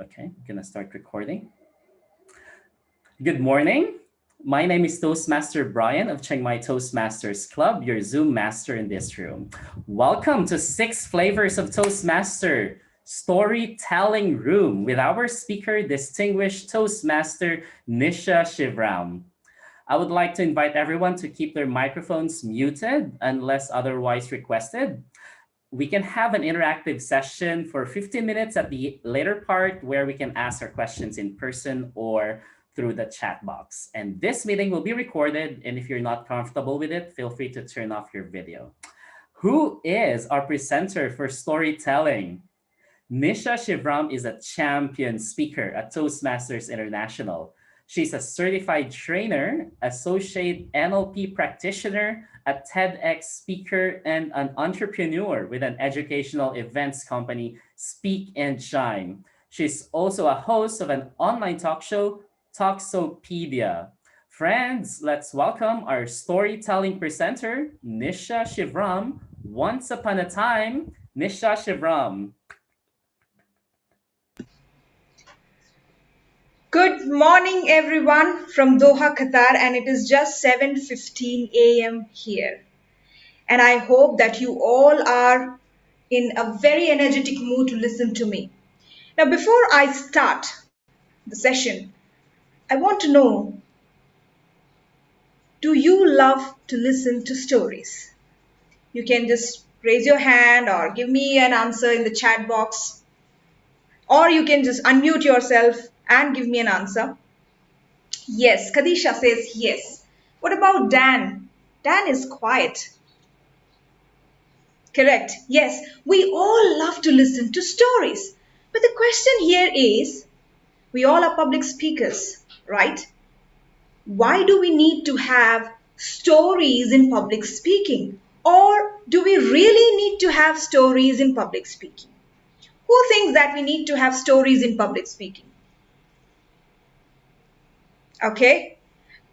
Okay, I'm gonna start recording. Good morning. My name is Toastmaster Brian of Chiang Mai Toastmasters Club, your Zoom master in this room. Welcome to Six Flavors of Toastmaster Storytelling Room with our speaker, distinguished Toastmaster Nisha Shivram. I would like to invite everyone to keep their microphones muted unless otherwise requested. We can have an interactive session for 15 minutes at the later part where we can ask our questions in person or through the chat box. And this meeting will be recorded. And if you're not comfortable with it, feel free to turn off your video. Who is our presenter for storytelling? Nisha Shivram is a champion speaker at Toastmasters International. She's a certified trainer, associate NLP practitioner, a TEDx speaker, and an entrepreneur with an educational events company, Speak and Shine. She's also a host of an online talk show, Talksopedia. Friends, let's welcome our storytelling presenter, Nisha Shivram. Once upon a time, Nisha Shivram. Good morning, everyone, from Doha, Qatar, and it is just 7:15 a.m. here. And I hope that you all are in a very energetic mood to listen to me. Now, before I start the session, I want to know, do you love to listen to stories? You can just raise your hand or give me an answer in the chat box, or you can just unmute yourself and give me an answer. Yes, Kadisha says yes. What about Dan? Dan is quiet. Correct. Yes, we all love to listen to stories. But the question here is, we all are public speakers, right? Why do we need to have stories in public speaking? Or do we really need to have stories in public speaking? Who thinks that we need to have stories in public speaking? Okay.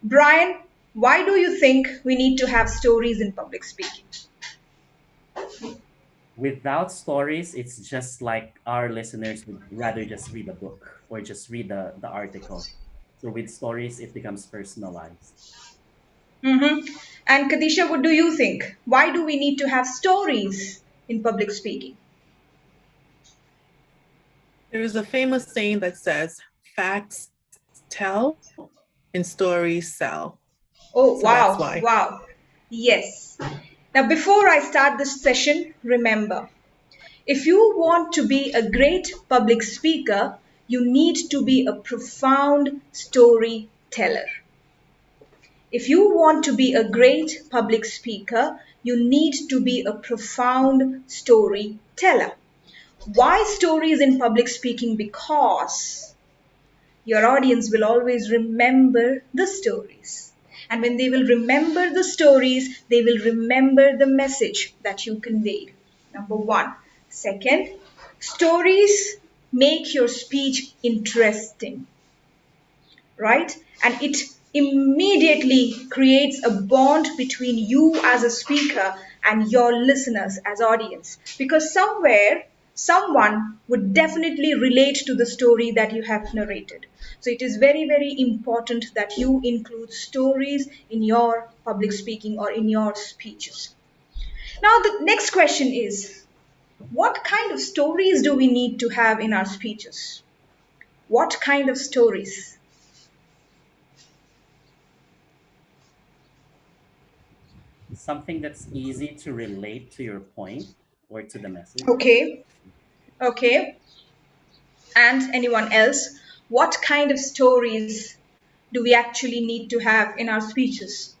Brian, why do you think we need to have stories in public speaking? Without stories, it's just like our listeners would rather just read a book or just read the article. So with stories, it becomes personalized. Mm-hmm. And Kadisha, what do you think? Why do we need to have stories in public speaking? There is a famous saying that says, facts tell and stories sell. Oh, So that's wow, why. wow. Yes. Now, before I start this session, remember, if you want to be a great public speaker, you need to be a profound storyteller. If you want to be a great public speaker, you need to be a profound storyteller. Why stories in public speaking? Because your audience will always remember the stories. And when they will remember the stories, they will remember the message that you conveyed. Number one. Second, stories make your speech interesting, right? And it immediately creates a bond between you as a speaker and your listeners as audience, because somewhere someone would definitely relate to the story that you have narrated. So it is very, very important that you include stories in your public speaking or in your speeches. Now the next question is, what kind of stories do we need to have in our speeches? What kind of stories? Something that's easy to relate to your point or to the message. Okay, okay. And anyone else? What kind of stories do we actually need to have in our speeches?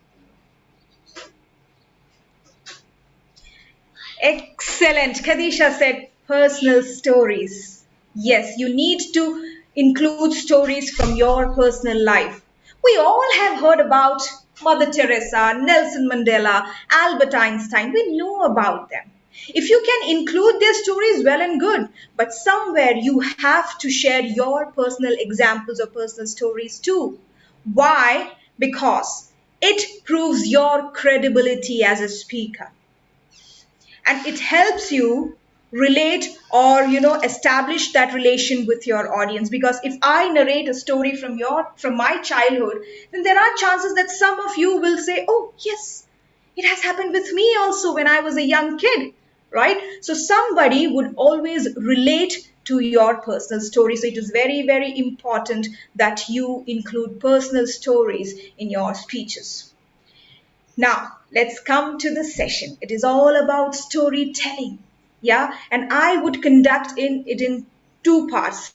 Excellent. Kadisha said personal stories. Yes, you need to include stories from your personal life. We all have heard about Mother Teresa, Nelson Mandela, Albert Einstein. We know about them. If you can include their stories, well and good. But somewhere you have to share your personal examples or personal stories too. Why? Because it proves your credibility as a speaker, and it helps you relate or establish that relation with your audience. Because if I narrate a story from my childhood, then there are chances that some of you will say, oh yes, it has happened with me also when I was a young kid, right? So somebody would always relate to your personal story. So it is very, very important that you include personal stories in your speeches. Now, let's come to the session. It is all about storytelling. Yeah, and I would conduct it in two parts: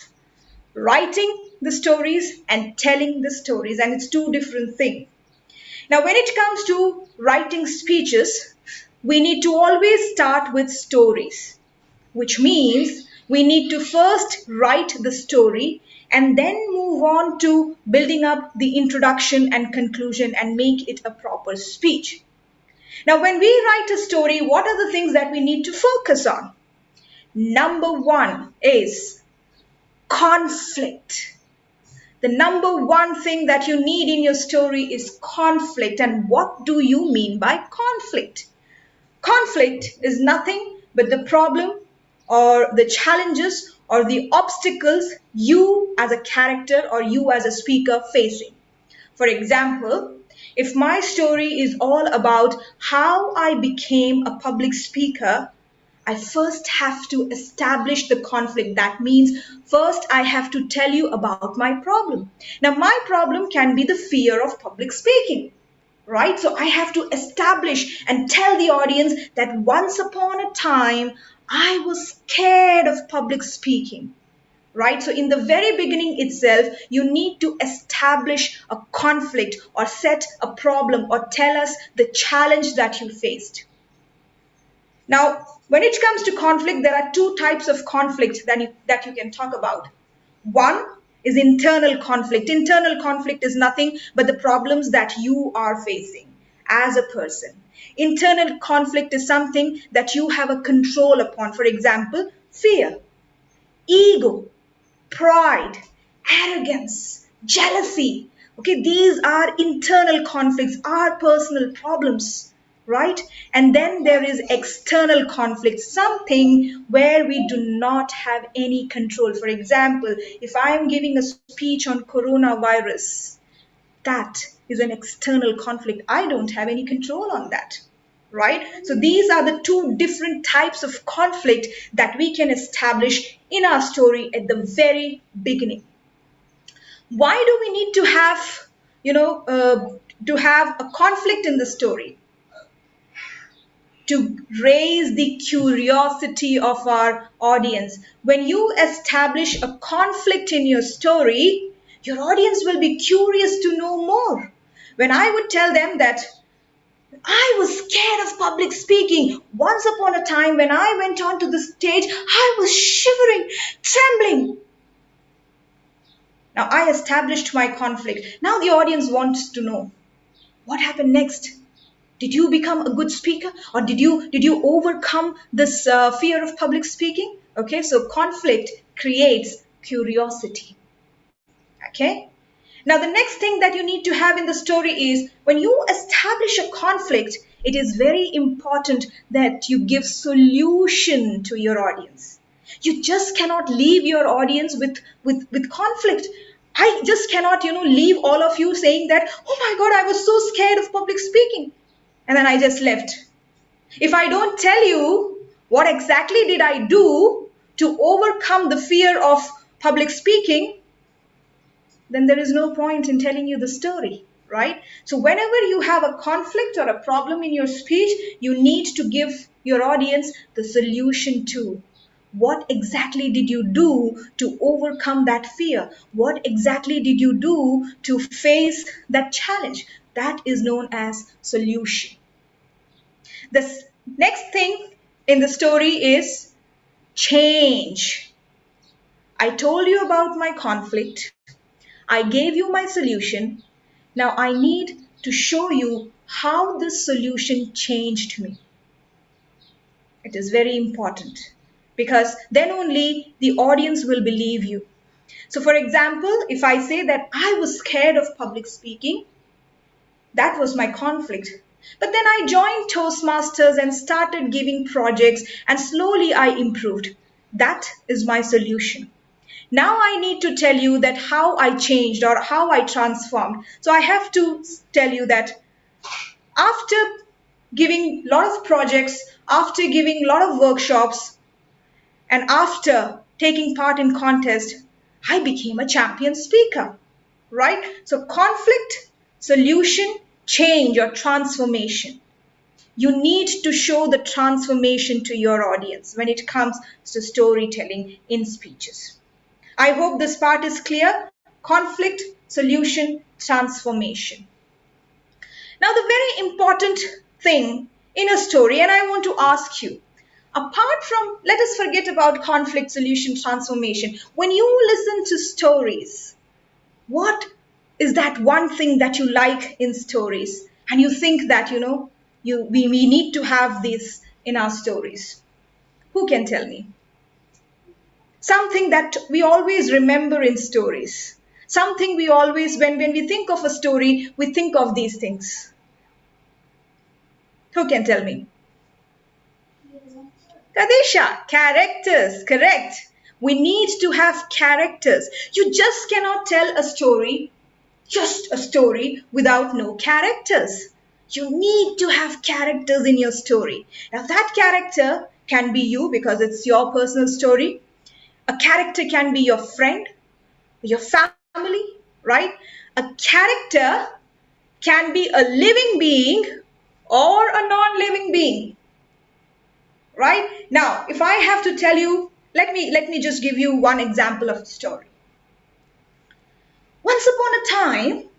writing the stories and telling the stories, and it's two different things. Now, when it comes to writing speeches, we need to always start with stories, which means we need to first write the story and then move on to building up the introduction and conclusion and make it a proper speech. Now, when we write a story, what are the things that we need to focus on? Number one is conflict. The number one thing that you need in your story is conflict. And what do you mean by conflict? Conflict is nothing but the problem or the challenges or the obstacles you as a character or you as a speaker facing. For example, if my story is all about how I became a public speaker, I first have to establish the conflict. That means first I have to tell you about my problem. Now, my problem can be the fear of public speaking, right? So I have to establish and tell the audience that once upon a time I was scared of public speaking, right? So in the very beginning itself, you need to establish a conflict or set a problem or tell us the challenge that you faced. Now, when it comes to conflict, there are two types of conflict that you can talk about. One is internal conflict. Internal conflict is nothing but the problems that you are facing as a person. Internal conflict is something that you have a control upon. For example, fear, ego, pride, arrogance, jealousy. Okay, these are internal conflicts, are personal problems, right? And then there is external conflict, something where we do not have any control. For example, if I am giving a speech on coronavirus, that is an external conflict. I don't have any control on that, right? So these are the two different types of conflict that we can establish in our story at the very beginning. Why do we need to have, to have a conflict in the story? To raise the curiosity of our audience. When you establish a conflict in your story, your audience will be curious to know more. When I would tell them that I was scared of public speaking. Once upon a time, when I went onto the stage, I was shivering, trembling. Now, I established my conflict. Now, the audience wants to know what happened next. Did you become a good speaker, or did you overcome this fear of public speaking? Okay, so conflict creates curiosity. Okay. Now, the next thing that you need to have in the story is when you establish a conflict, it is very important that you give solution to your audience. You just cannot leave your audience with conflict. I just cannot, leave all of you saying that, oh my God, I was so scared of public speaking. And then I just left. If I don't tell you what exactly did I do to overcome the fear of public speaking, then there is no point in telling you the story, right? So whenever you have a conflict or a problem in your speech, you need to give your audience the solution to. What exactly did you do to overcome that fear? What exactly did you do to face that challenge? That is known as solution. The next thing in the story is change. I told you about my conflict. I gave you my solution. Now I need to show you how this solution changed me. It is very important because then only the audience will believe you. So, for example, if I say that I was scared of public speaking, that was my conflict. But then I joined Toastmasters and started giving projects, and slowly I improved. That is my solution. Now I need to tell you that how I changed or how I transformed. So I have to tell you that after giving a lot of projects, after giving a lot of workshops, and after taking part in contest, I became a champion speaker, right? So conflict, solution, change or transformation. You need to show the transformation to your audience when it comes to storytelling in speeches. I hope this part is clear. Conflict, solution, transformation. Now, the very important thing in a story, and I want to ask you, apart from, let us forget about conflict, solution, transformation. When you listen to stories, what is that one thing that you like in stories? And you think that, we need to have this in our stories. Who can tell me? Something that we always remember in stories. Something we always, when we think of a story, we think of these things. Who can tell me? Kadesha, characters, correct. We need to have characters. You just cannot tell a story, just a story, without no characters. You need to have characters in your story. Now, that character can be you because it's your personal story. A character can be your friend, your family, right? A character can be a living being or a non-living being, right? Now, if I have to tell you, let me just give you one example of a story. Once upon a time,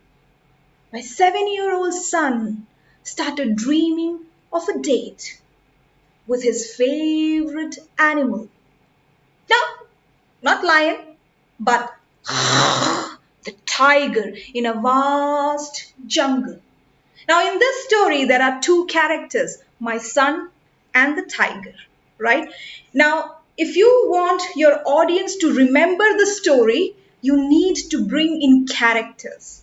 my 7-year-old son started dreaming of a date with his favorite animal. No, not lion, but the tiger in a vast jungle. Now, in this story, there are two characters, my son and the tiger, right? Now, if you want your audience to remember the story, you need to bring in characters.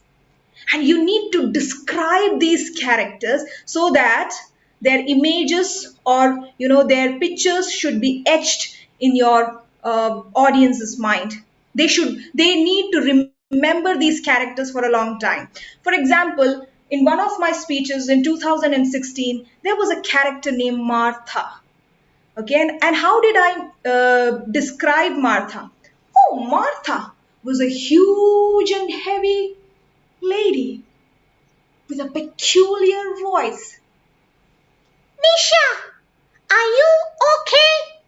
And you need to describe these characters so that their images or their pictures should be etched in your audience's mind. They need to remember these characters for a long time. For example, in one of my speeches in 2016, there was a character named Martha. Okay, and how did I describe Martha? Oh, Martha was a huge and heavy lady with a peculiar voice. Nisha, are you okay?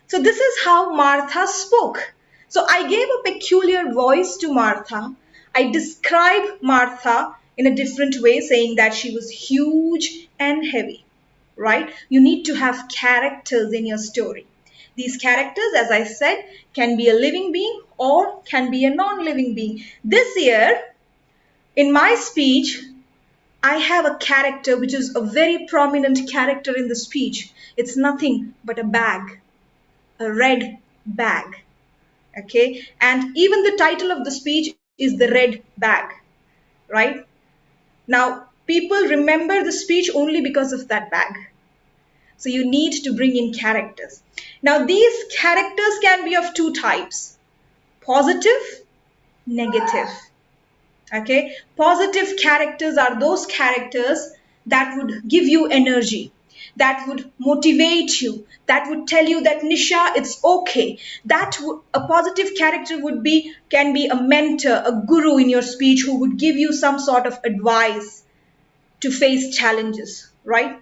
So this is how Martha spoke. So I gave a peculiar voice to Martha. I described Martha in a different way, saying that she was huge and heavy, right? You need to have characters in your story. These characters, as I said, can be a living being or can be a non-living being. This year, in my speech, I have a character which is a very prominent character in the speech. It's nothing but a bag, a red bag. Okay, and even the title of the speech is the red bag, right? Now, people remember the speech only because of that bag. So you need to bring in characters. Now, these characters can be of two types: positive, negative. Okay, positive characters are those characters that would give you energy, that would motivate you, that would tell you that Nisha, it's okay. A positive character can be a mentor, a guru in your speech who would give you some sort of advice to face challenges, right?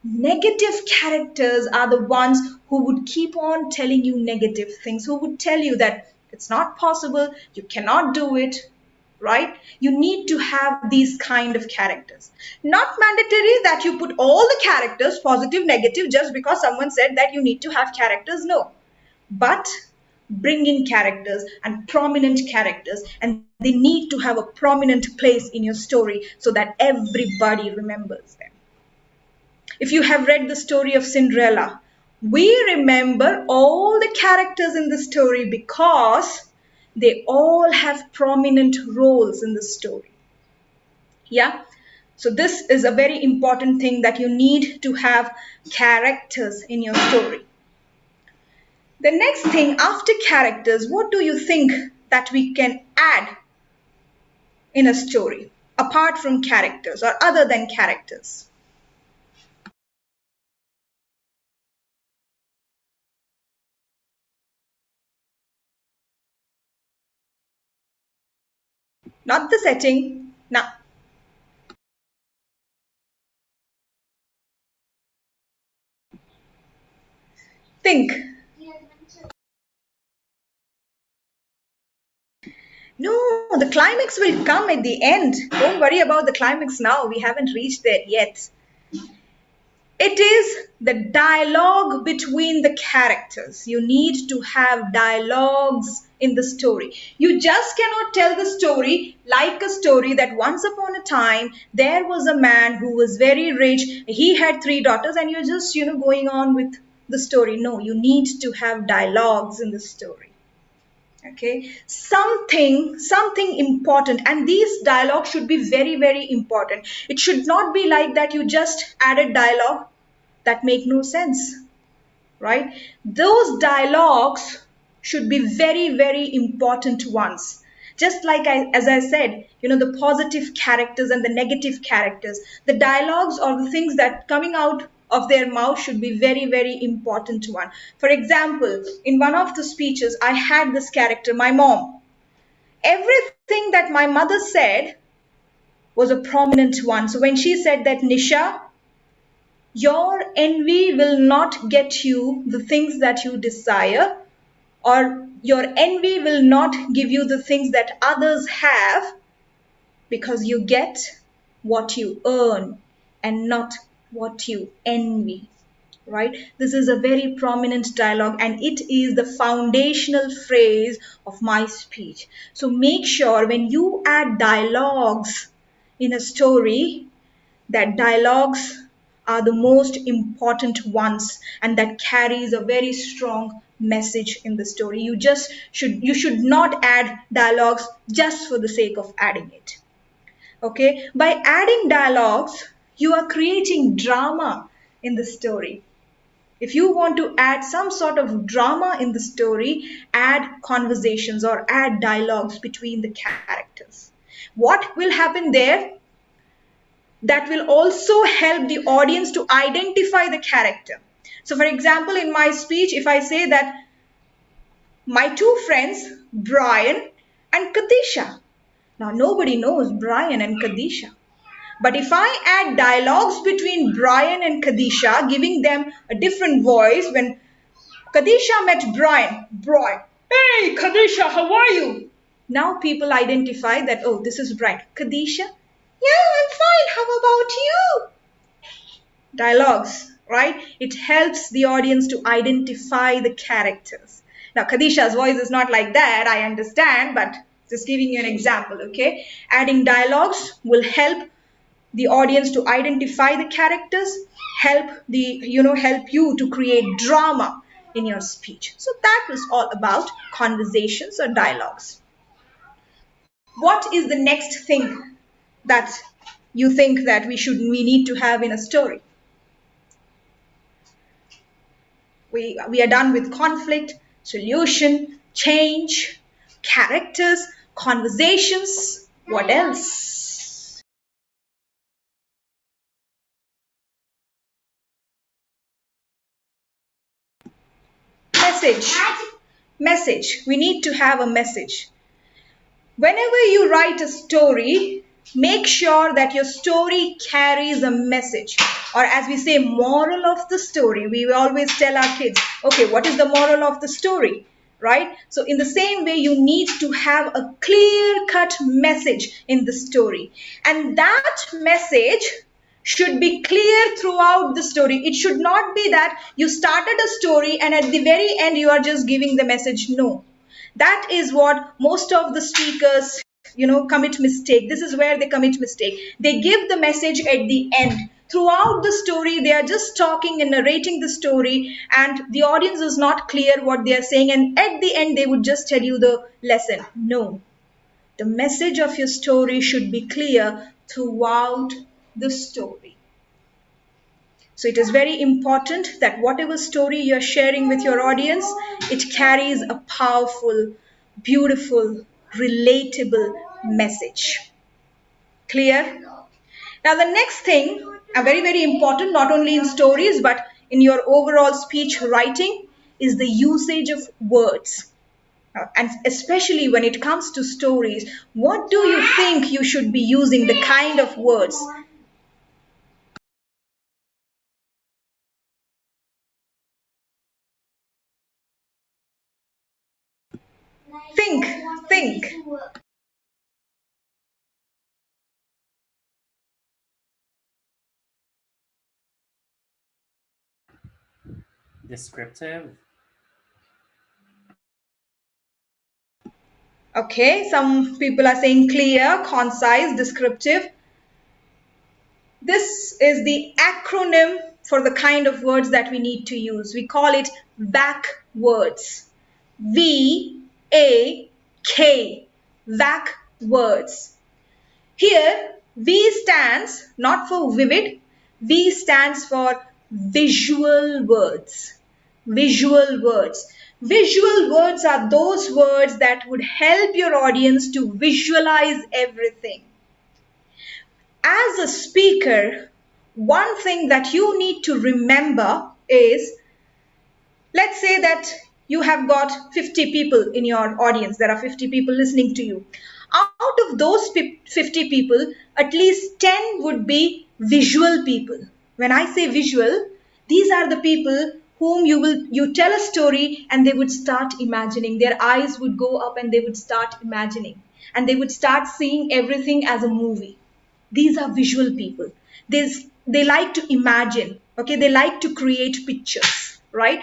Negative characters are the ones who would keep on telling you negative things, who would tell you that it's not possible, you cannot do it, right? You need to have these kind of characters. Not mandatory that you put all the characters, positive, negative, just because someone said that you need to have characters. No. But bring in characters and prominent characters, and they need to have a prominent place in your story so that everybody remembers them. If you have read the story of Cinderella, we remember all the characters in the story because they all have prominent roles in the story. Yeah. So this is a very important thing, that you need to have characters in your story. The next thing after characters, what do you think that we can add in a story apart from characters or other than characters? Not the setting. Now, think. No, the climax will come at the end. Don't worry about the climax now. We haven't reached there yet. It is the dialogue between the characters. You need to have dialogues in the story. You just cannot tell the story like a story that once upon a time there was a man who was very rich. He had three daughters, and you're just, going on with the story. No, you need to have dialogues in the story. Okay, something important, and these dialogues should be very, very important. It should not be like that you just added dialogue that make no sense, right? Those dialogues should be very, very important ones. Just like as I said, the positive characters and the negative characters, the dialogues or the things that coming out of their mouth should be very, very important one. For example, in one of the speeches, I had this character, my mom. Everything that my mother said was a prominent one. So when she said that, Nisha, your envy will not get you the things that you desire, or your envy will not give you the things that others have, because you get what you earn and not what you envy. Right? This is a very prominent dialogue, and it is the foundational phrase of my speech. So make sure when you add dialogues in a story, that dialogues are the most important ones, and that carries a very strong message in the story. You should not add dialogues just for the sake of adding it. Okay, by adding dialogues, you are creating drama in the story. If you want to add some sort of drama in the story, add conversations or add dialogues between the characters. What will happen there? That will also help the audience to identify the character. So, for example, in my speech, if I say that my two friends, Brian and Kadisha. Now, nobody knows Brian and Kadisha. But if I add dialogues between Brian and Kadisha, giving them a different voice, when Kadisha met Brian, hey Kadisha, how are you? Now people identify that, oh, this is Brian. Kadisha, yeah, I'm fine. How about you? Dialogues, right? It helps the audience to identify the characters. Now, Kadisha's voice is not like that, I understand, but just giving you an example, okay? Adding dialogues will help the audience to identify the characters, help you to create drama in your speech. So that was all about conversations or dialogues. What is the next thing that you think that we need to have in a story? We are done with conflict, solution, change, characters, conversations. What else? Message. Message. We need to have a message. Whenever you write a story, make sure that your story carries a message, or as we say, moral of the story. We always tell our kids, okay, what is the moral of the story, right? So in the same way, you need to have a clear-cut message in the story, and that message should be clear throughout the story. It should not be that you started a story and at the very end you are just giving the message. No, that is what most of the speakers commit mistake. This is where they commit mistake. They give the message at the end. Throughout the story they are just talking and narrating the story, and the audience is not clear what they are saying, and at the end they would just tell you the lesson. No, the message of your story should be clear throughout the story. So it is very important that whatever story you're sharing with your audience, it carries a powerful, beautiful, relatable message. Clear? Now, the next thing, very, very important, not only in stories but in your overall speech writing, is the usage of words. And especially when it comes to stories, what do you think you should be using, the kind of words? Think, think. Descriptive. Okay, some people are saying clear, concise, descriptive. This is the acronym for the kind of words that we need to use. We call it VAC words. VAK, VAC words. Here, V stands not for vivid, V stands for visual words. Visual words. Visual words are those words that would help your audience to visualize everything. As a speaker, one thing that you need to remember is, let's say that you have got 50 people in your audience. There are 50 people listening to you. Out of those 50 people, at least 10 would be visual people. When I say visual, these are the people whom you tell a story and they would start imagining. Their eyes would go up and they would start imagining. And they would start seeing everything as a movie. These are visual people. They like to imagine. Okay, they like to create pictures, right?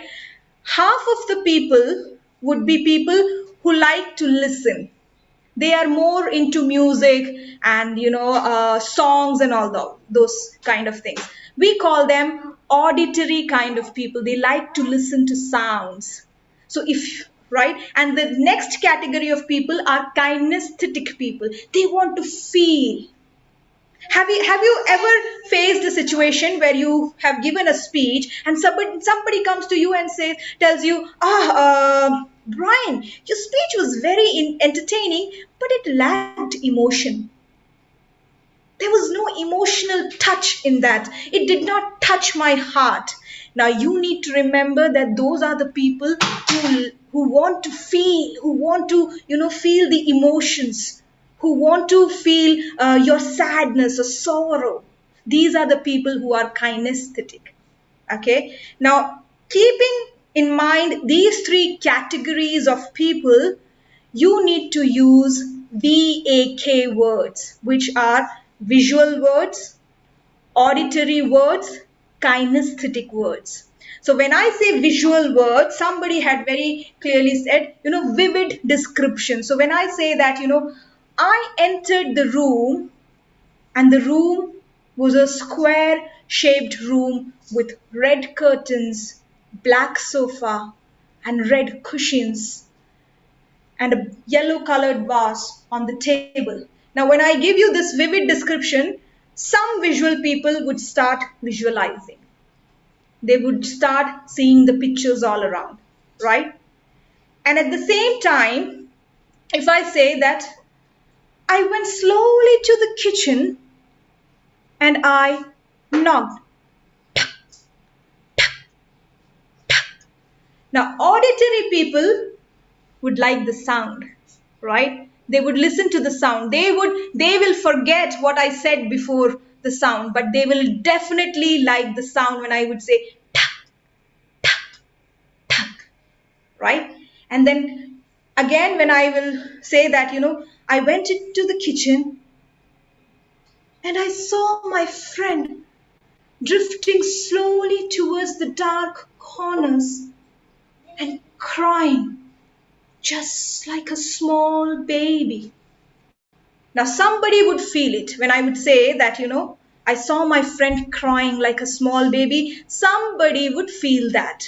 Half of the people would be people who like to listen. They are more into music and songs and all those kind of things. We call them auditory kind of people. They like to listen to sounds. So if right, and the next category of people are kinesthetic people. They want to feel. Have you ever faced a situation where you have given a speech and somebody comes to you and tells you, Brian, your speech was very entertaining, but it lacked emotion. There was no emotional touch in that. It did not touch my heart. Now you need to remember that those are the people who want to feel, who want to feel the emotions, who want to feel your sadness or sorrow. These are the people who are kinesthetic. Okay. Now keeping in mind these three categories of people, you need to use VAK words, which are visual words, auditory words, kinesthetic words. So when I say visual words, somebody had very clearly said, vivid description. So when I say that, I entered the room and the room was a square shaped room with red curtains, black sofa, and red cushions and a yellow colored vase on the table. Now, when I give you this vivid description, some visual people would start visualizing. They would start seeing the pictures all around, right? And at the same time, if I say that I went slowly to the kitchen and I knocked. Now, auditory people would like the sound, right? They would listen to the sound. They will forget what I said before the sound, but they will definitely like the sound when I would say tak, tak, tak, right? And then again, when I will say that, I went into the kitchen and I saw my friend drifting slowly towards the dark corners and crying just like a small baby. Now, somebody would feel it when I would say that, I saw my friend crying like a small baby. Somebody would feel that.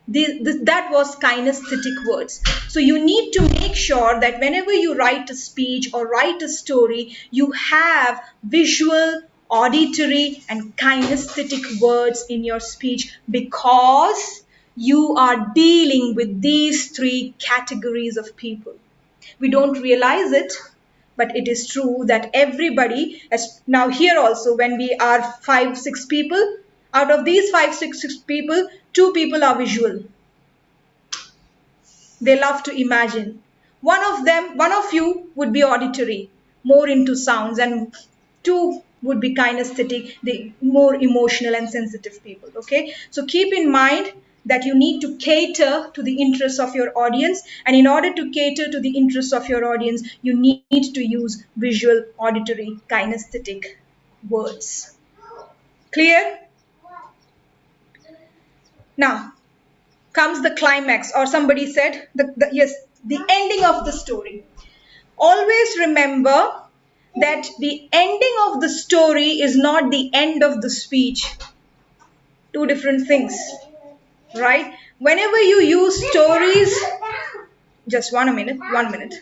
That was kinesthetic words. So you need to make sure that whenever you write a speech or write a story, you have visual, auditory and kinesthetic words in your speech because you are dealing with these three categories of people. We don't realize it, but it is true that everybody, as now here also, when we are 5, 6 people, out of these 5, 6 people, 2 people are visual. They love to imagine. One of you would be auditory, more into sounds, and two would be kinesthetic, the more emotional and sensitive people. Okay, so keep in mind that you need to cater to the interests of your audience, and in order to cater to the interests of your audience, you need to use visual, auditory, kinesthetic words. Clear? Now, comes the climax, or somebody said yes, the ending of the story. Always remember that the ending of the story is not the end of the speech. Two different things, right? Whenever you use stories, just 1 minute.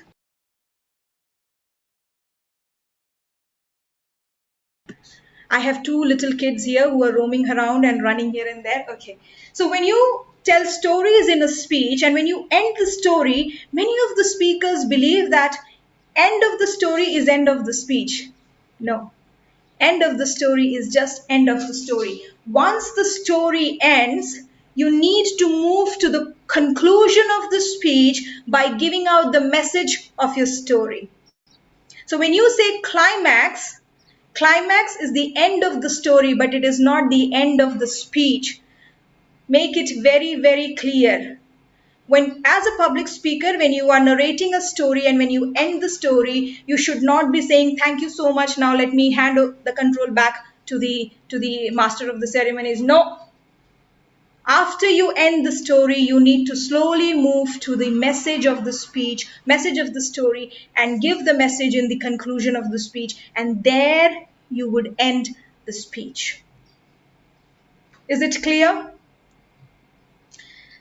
I have two little kids here who are roaming around and running here and there. Okay. So when you tell stories in a speech and when you end the story, many of the speakers believe that end of the story is end of the speech. No. End of the story is just end of the story. Once the story ends, you need to move to the conclusion of the speech by giving out the message of your story. So when you say climax, climax is the end of the story, but it is not the end of the speech. Make it very, very clear. When, as a public speaker, when you are narrating a story and when you end the story, you should not be saying, "Thank you so much. Now let me hand the control back to the master of the ceremonies." No. After you end the story, you need to slowly move to the message of the speech, message of the story, and give the message in the conclusion of the speech. And there you would end the speech. Is it clear?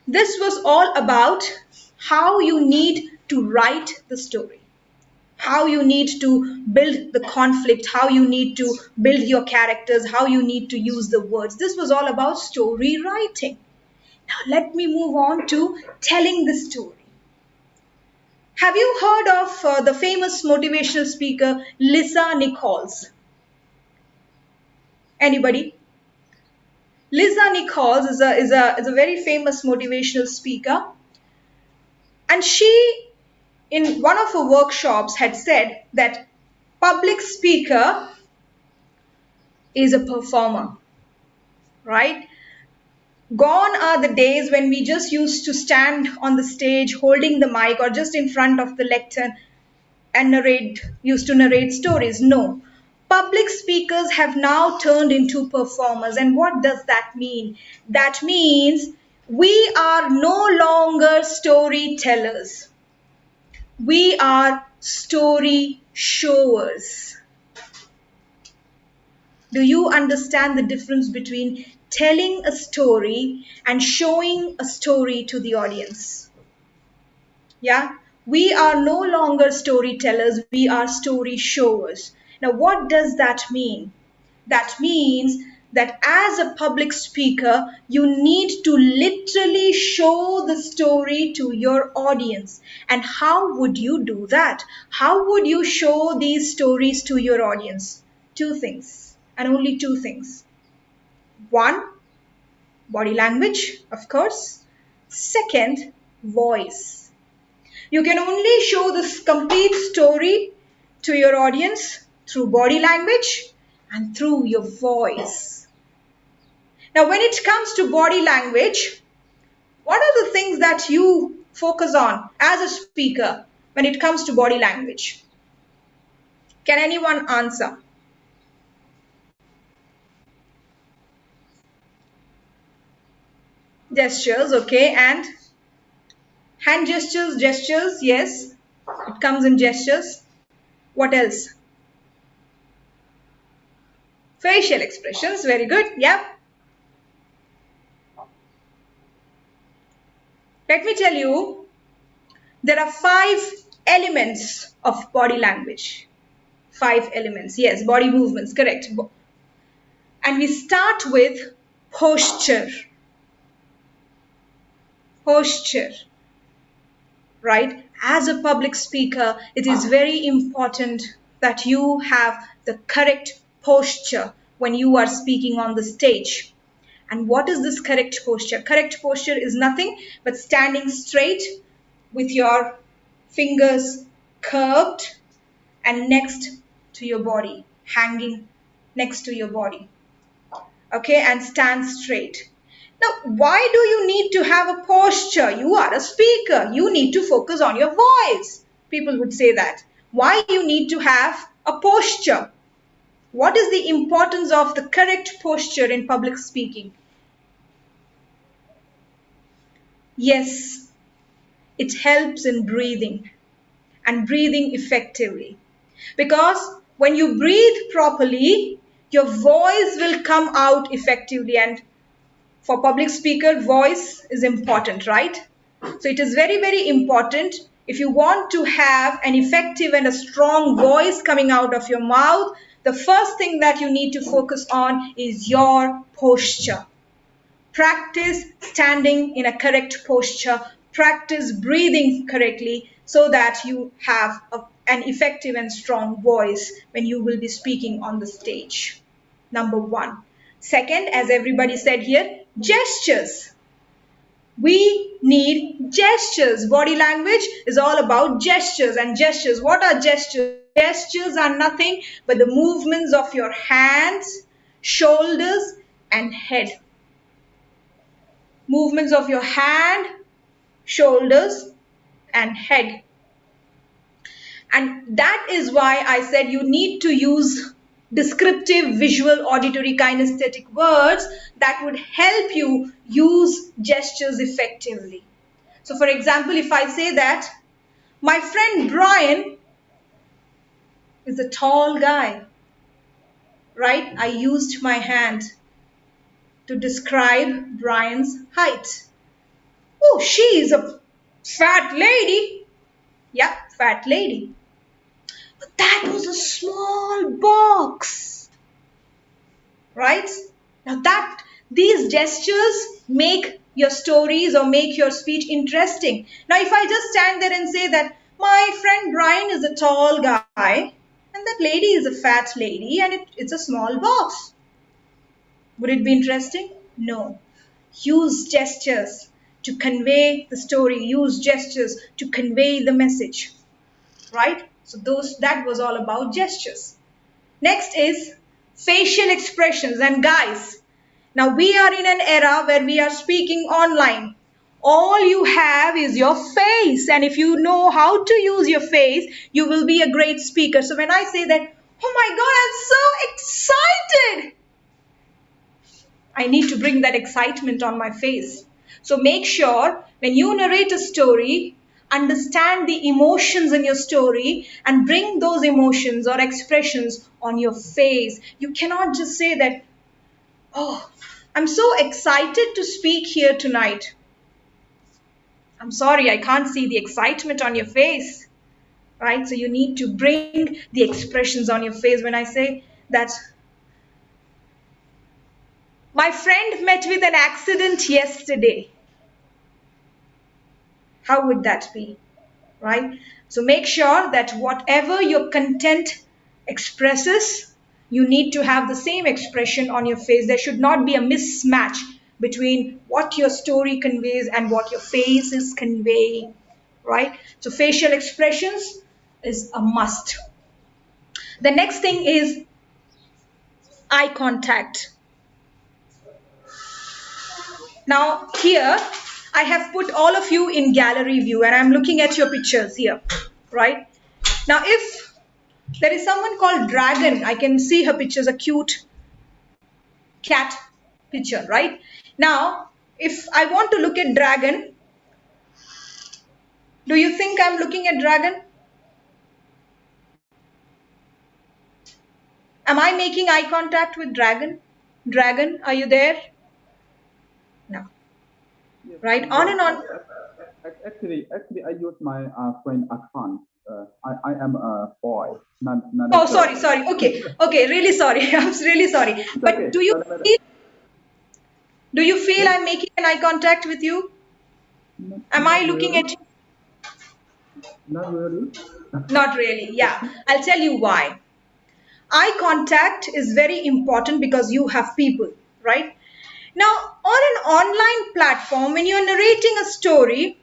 This was all about how you need to write the story, how you need to build the conflict, how you need to build your characters, how you need to use the words. This was all about story writing. Now let me move on to telling the story. Have you heard of the famous motivational speaker Lisa Nichols? Anybody? Lisa Nichols is a very famous motivational speaker, and she, in one of her workshops, had said that public speaker is a performer, right? Gone are the days when we just used to stand on the stage holding the mic or just in front of the lectern and used to narrate stories. No. Public speakers have now turned into performers. And what does that mean? That means we are no longer storytellers. We are story showers. Do you understand the difference between telling a story and showing a story to the audience? Yeah, we are no longer storytellers, we are story showers. Now, what does that mean? That means that as a public speaker, you need to literally show the story to your audience. And how would you do that? How would you show these stories to your audience? Two things, and only two things. One, body language, of course. Second, voice. You can only show this complete story to your audience through body language and through your voice. Now, when it comes to body language, what are the things that you focus on as a speaker when it comes to body language? Can anyone answer? Gestures, okay, and hand gestures, yes, it comes in gestures. What else? Facial expressions, very good, yep. Let me tell you, there are 5 elements of body language. 5 elements, yes, body movements, correct. And we start with posture. Posture, right? As a public speaker, it is very important that you have the correct posture when you are speaking on the stage. And what is this correct posture? Correct posture is nothing but standing straight with your fingers curved and next to your body, hanging next to your body. Okay, and stand straight. Now, why do you need to have a posture? You are a speaker. You need to focus on your voice. People would say that. Why you need to have a posture? What is the importance of the correct posture in public speaking? Yes, it helps in breathing and breathing effectively. Because when you breathe properly, your voice will come out effectively. And for public speaker, voice is important, right? So it is very, very important. If you want to have an effective and a strong voice coming out of your mouth, the first thing that you need to focus on is your posture. Practice standing in a correct posture. Practice breathing correctly so that you have an effective and strong voice when you will be speaking on the stage. Number one. Second, as everybody said here, gestures. We need gestures. Body language is all about gestures. And gestures, what are gestures? Gestures are nothing but the movements of your hands, shoulders, and head. Movements of your hand, shoulders, and head. And that is why I said you need to use descriptive, visual, auditory, kinesthetic words that would help you use gestures effectively. So, for example, if I say that my friend Brian is a tall guy, right? I used my hand to describe Brian's height. Oh, she is a fat lady. Yeah, fat lady. But that was a small box, right? Now that these gestures make your stories or make your speech interesting. Now, if I just stand there and say that my friend Brian is a tall guy and that lady is a fat lady and it's a small box, would it be interesting? No. Use gestures to convey the story. Use gestures to convey the message, right? So that was all about gestures. Next is facial expressions. And guys, now we are in an era where we are speaking online. All you have is your face, and if you know how to use your face, you will be a great speaker. So when I say that, oh my god, I'm so excited, I need to bring that excitement on my face. So make sure when you narrate a story, understand the emotions in your story and bring those emotions or expressions on your face. You cannot just say that, oh, I'm so excited to speak here tonight. I'm sorry, I can't see the excitement on your face, right? So you need to bring the expressions on your face. When I say that my friend met with an accident yesterday, how would that be, right? So make sure that whatever your content expresses, you need to have the same expression on your face. There should not be a mismatch between what your story conveys and what your face is conveying, right? So facial expressions is a must. The next thing is eye contact. Now here I have put all of you in gallery view and I'm looking at your pictures here, right? Now if there is someone called Dragon, I can see her pictures, a cute cat picture, right? Now if I want to look at Dragon, do you think I'm looking at Dragon? Am I making eye contact with Dragon? Dragon, are you there? No. Yes, Right? On and on. actually, I use my friend account. I am a boy, not Oh, sorry, sorry. Okay, okay. Really sorry. I'm really sorry. But do you feel I'm making an eye contact with you? Am I looking at you? Not really. Yeah. I'll tell you why. Eye contact is very important because you have people, right? Now, on an online platform, when you're narrating a story,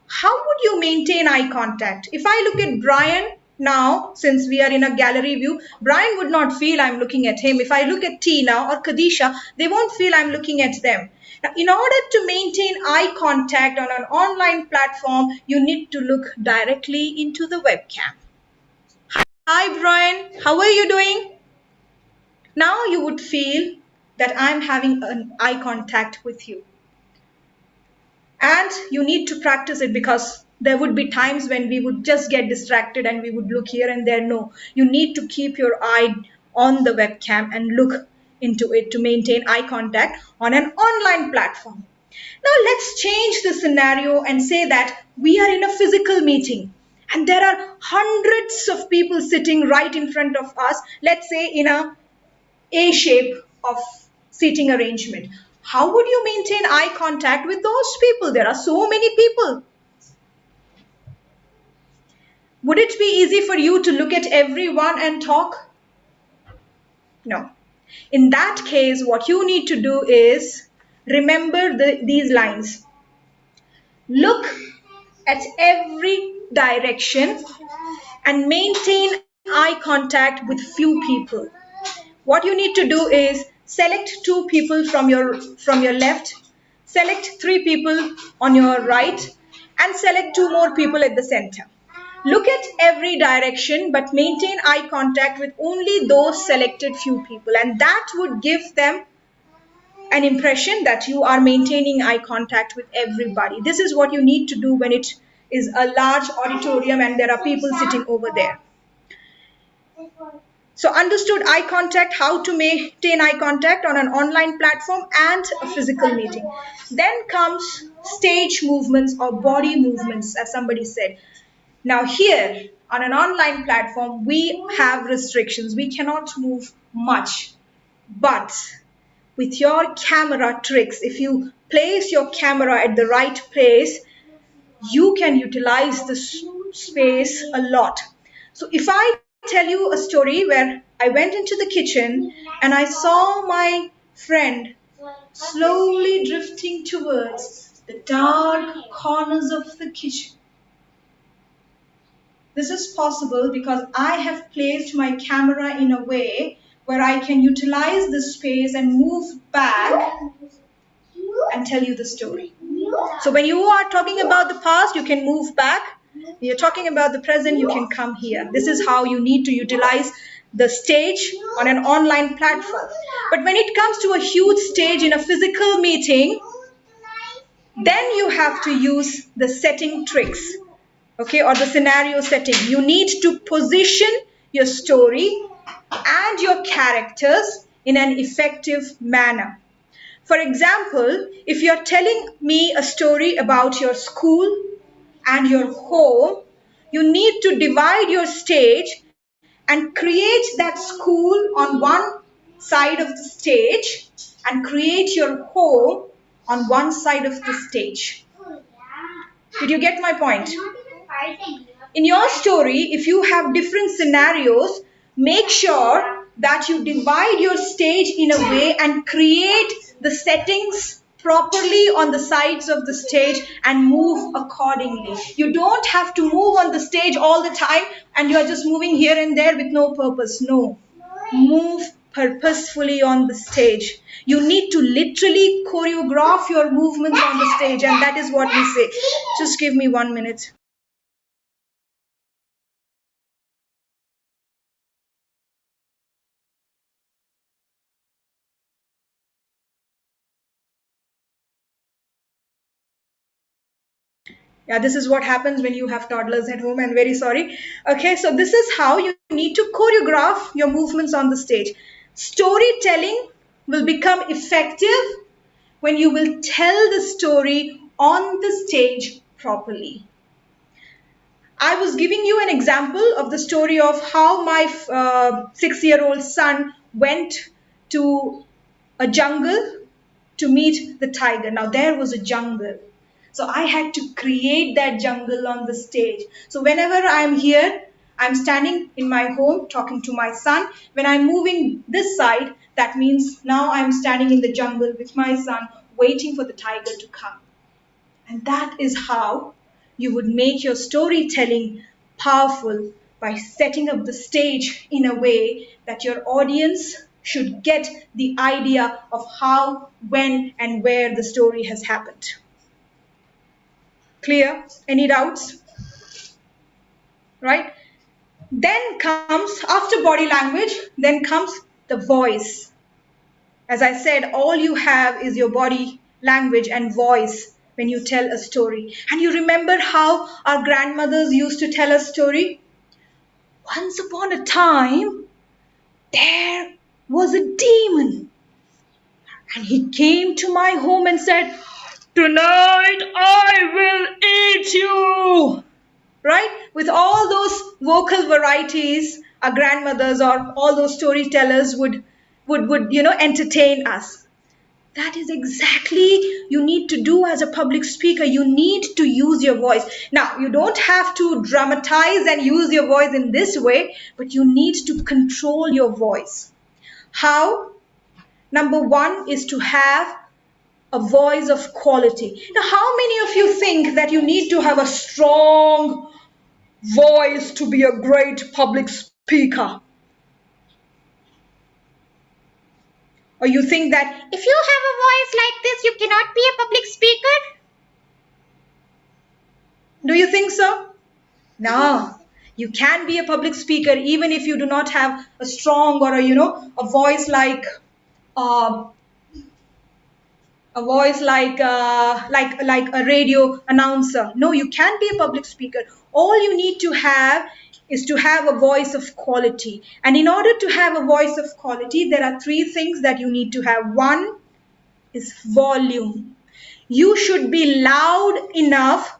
how would you maintain eye contact? If I look at Brian now, since we are in a gallery view, Brian would not feel I'm looking at him. If I look at Tina or Kadisha, they won't feel I'm looking at them. Now, in order to maintain eye contact on an online platform, you need to look directly into the webcam. Hi, Brian. How are you doing? Now you would feel that I'm having an eye contact with you. And you need to practice it because there would be times when we would just get distracted and we would look here and there. No, you need to keep your eye on the webcam and look into it to maintain eye contact on an online platform. Now let's change the scenario and say that we are in a physical meeting and there are hundreds of people sitting right in front of us, let's say in a shape of seating arrangement. How would you maintain eye contact with those people? There are so many people. Would it be easy for you to look at everyone and talk? No. In that case, what you need to do is remember these lines. Look at every direction and maintain eye contact with few people. What you need to do is select two people from your left, select three people on your right, and select two more people at the center. Look at every direction but maintain eye contact with only those selected few people, and that would give them an impression that you are maintaining eye contact with everybody. This is what you need to do when it is a large auditorium and there are people sitting over there. So understood eye contact, how to maintain eye contact on an online platform and a physical meeting. Then comes stage movements or body movements, as somebody said. Now here on an online platform, we have restrictions. We cannot move much. But with your camera tricks, if you place your camera at the right place, you can utilize the space a lot. So if I tell you a story where I went into the kitchen and I saw my friend slowly drifting towards the dark corners of the kitchen. This is possible because I have placed my camera in a way where I can utilize the space and move back and tell you the story. So when you are talking about the past, you can move back. When you're talking about the present, you can come here. This is how you need to utilize the stage on an online platform. But when it comes to a huge stage in a physical meeting, then you have to use the setting tricks, okay, or the scenario setting. You need to position your story and your characters in an effective manner. For example, if you're telling me a story about your school and your home, you need to divide your stage and create that school on one side of the stage and create your home on one side of the stage. Did you get my point? In your story, if you have different scenarios, make sure that you divide your stage in a way and create the settings properly on the sides of the stage and move accordingly. You don't have to move on the stage all the time and you're just moving here and there with no purpose. No. Move purposefully on the stage. You need to literally choreograph your movements on the stage, and that is what we say. Just give me 1 minute. Yeah, this is what happens when you have toddlers at home. I'm very sorry. Okay, so this is how you need to choreograph your movements on the stage. Storytelling will become effective when you will tell the story on the stage properly. I was giving you an example of the story of how my 6-year-old son went to a jungle to meet the tiger. Now, there was a jungle. So I had to create that jungle on the stage. So whenever I'm here, I'm standing in my home talking to my son. When I'm moving this side, that means now I'm standing in the jungle with my son, waiting for the tiger to come. And that is how you would make your storytelling powerful, by setting up the stage in a way that your audience should get the idea of how, when, and where the story has happened. Clear? Any doubts? Right? Then comes, after body language, then comes the voice. As I said, all you have is your body language and voice when you tell a story. And you remember how our grandmothers used to tell a story? Once upon a time, there was a demon. And he came to my home and said, "Tonight I will eat you." Right? With all those vocal varieties, our grandmothers or all those storytellers would entertain us. That is exactly you need to do as a public speaker. You need to use your voice. Now, you don't have to dramatize and use your voice in this way, but you need to control your voice. How? Number one is to have a voice of quality. Now, how many of you think that you need to have a strong voice to be a great public speaker? Or you think that if you have a voice like this, you cannot be a public speaker? Do you think so? No. You can be a public speaker even if you do not have a strong or a voice like uh, like a radio announcer. No, you can be a public speaker. All you need to have is to have a voice of quality. And in order to have a voice of quality, there are three things that you need to have. One is volume. You should be loud enough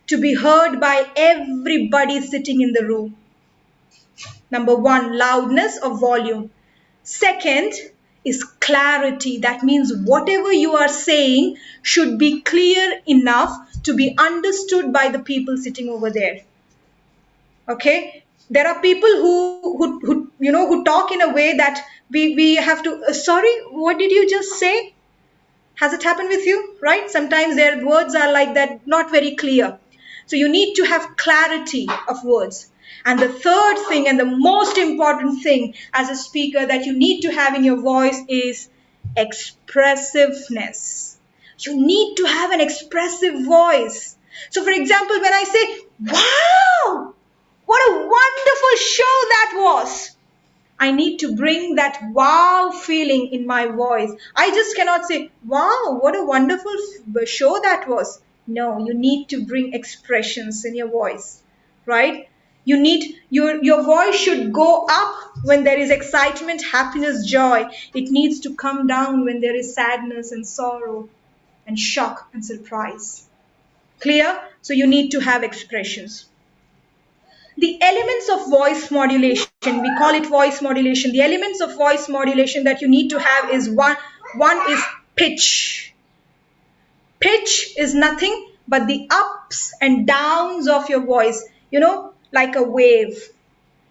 to be heard by everybody sitting in the room. Number one, loudness or volume. Second is clarity. That means whatever you are saying should be clear enough to be understood by the people sitting over there. Okay? There are people who talk in a way that we have to, sorry, what did you just say? Has it happened with you? Right? Sometimes their words are like that, not very clear. So you need to have clarity of words. And the third thing and the most important thing as a speaker that you need to have in your voice is expressiveness. You need to have an expressive voice. So for example, when I say, "Wow, what a wonderful show that was," I need to bring that wow feeling in my voice. I just cannot say, "Wow, what a wonderful show that was." No, you need to bring expressions in your voice, right? You need your voice should go up when there is excitement, happiness, joy. It needs to come down when there is sadness and sorrow and shock and surprise. Clear? So you need to have expressions. The elements of voice modulation, we call it voice modulation. The elements of voice modulation that you need to have is one is pitch. Pitch is nothing but the ups and downs of your voice, like a wave.